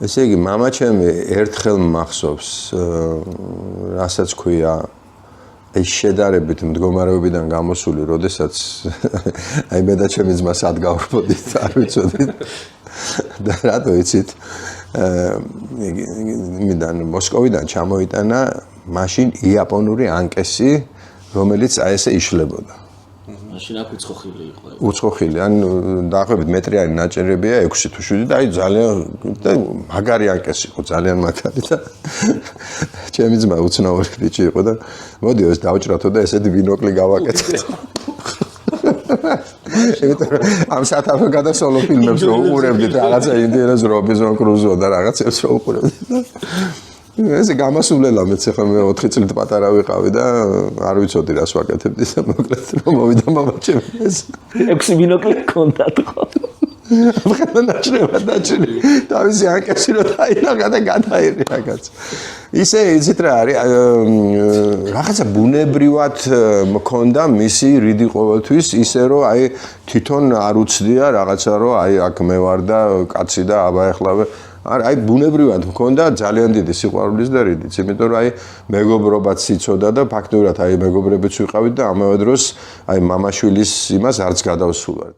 ესე იგი, მამა ჩემი ერთხელ მახსოვს, რასაც ქვია, ეს შედარებით მდგომარეობიდან გამოსული, როდესაც აი მე და ჩემი ძმა სად გავვრბოდით, არ ვიცოდით. და რატო იცით? იმიდან მოსკოვიდან ჩამოიტანა მაშინ იაპონური ანკესი, რომელიც აი ესე იშლებოდა. მაშინ აქ უცხოხილი იყო. უცხოხილი, ან დაახლოებით მეტრიანი ნაჭერებია 6 თუ 7 და აი ძალიან მაგარი ანკესი იყო, ძალიან მაგარი და ჩემი ძმა უცნაური ბიჭი იყო და მოდი ეს დავჭრათო და ესეთი ბინოკლი გავაკეთოთ. იმიტომ ამ სათავე გადასოლო ფილმებს რო უყურებდით რაღაცა ინდიანას რობინზონ კრუზო და რაღაცებს რო უყურებდით. ეს გამასულელა მეც ახლა მე 4 წლით პატარა ვიყავი და არ ვიცოდი რას ვაკეთებდი და მოკლედ რომ მოვიდა მამა ჩემი ეს 6 ბინოკლი ჰქონდათ ხო? ახლა ნაჭრება დაჭრი თავისი ანკესი რო დაინახა და გადაირე რაღაც. ისე იცით რა არის რაღაცა ბუნებრივად მქონდა მისი რიდი ყოველთვის ისე რომ აი თვითონ არ უცდია რაღაცა რომ აი აქ მე ვარ და კაცი და აბა ეხლავე აი ბუნებრივად მქონდა ძალიან დიდი სიყვარულის და რიდიც, იმიტომ რომ აი მეგობრობაც იცოდა და ფაქტობრივად აი მეგობრებიც ვიყავით და ამავე დროს აი მამაშვილის იმას არც გადავსულვართ.